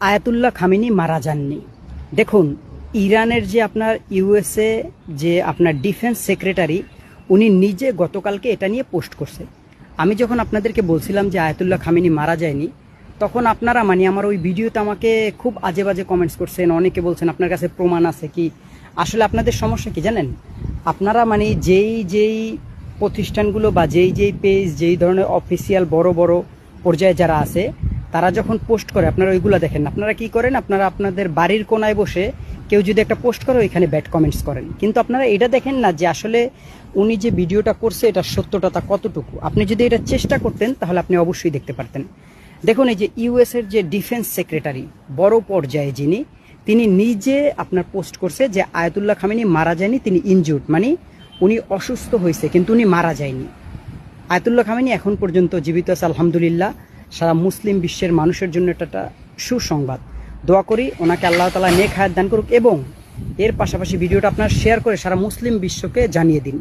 Ayatollah Khamenei মারা যাননি। দেখুন, ইরানের যে আপনার ইউএসএ যে আপনার ডিফেন্স সেক্রেটারি, উনি নিজে গতকালকে এটা নিয়ে পোস্ট করছে। আমি যখন আপনাদেরকে বলছিলাম যে আয়াতুল্লাহ খামেনি মারা যায়নি, তখন আপনারা আমার ওই ভিডিওতে আমাকে খুব আজে বাজে কমেন্টস করছেন। অনেকে বলছেন আপনার কাছে প্রমাণ আছে কি। আসলে আপনাদের সমস্যা কি জানেন, আপনারা যেই প্রতিষ্ঠানগুলো বা যেই পেজ, যেই ধরনের অফিসিয়াল বড় বড় পর্যায়ে যারা আছে, তারা যখন পোস্ট করে আপনারা ওইগুলো দেখেন। আপনারা কি করেন, আপনারা আপনাদের বাড়ির কোনায় বসে কেউ যদি একটা পোস্ট করে ওইখানে ব্যাড কমেন্টস করেন, কিন্তু আপনারা এটা দেখেন না যে আসলে উনি যে ভিডিওটা করছে এটা সত্যটা তা কতটুকু। আপনি যদি এটা চেষ্টা করতেন তাহলে আপনি অবশ্যই দেখতে পারতেন। দেখুন, এই যে ইউএস এর যে ডিফেন্স সেক্রেটারি বড় পর্যায়ে যিনি, তিনি নিজে আপনার পোস্ট করছে যে আয়াতুল্লাহ খামেনি মারা যায়নি, তিনি ইনজুর্ড, মানে উনি অসুস্থ হয়েছে কিন্তু উনি মারা যায়নি। আয়াতুল্লাহ খামেনি এখন পর্যন্ত জীবিত আছে, আলহামদুলিল্লাহ। সারা মুসলিম বিশ্বের মানুষের জন্য এটা একটা সুসংবাদ। দোয়া করি ওনাকে আল্লাহ তাআলা নেক হায়াত দান করুক, এবং এর পাশাপাশি ভিডিওটা আপনার শেয়ার করে সারা মুসলিম বিশ্বকে জানিয়ে দিন।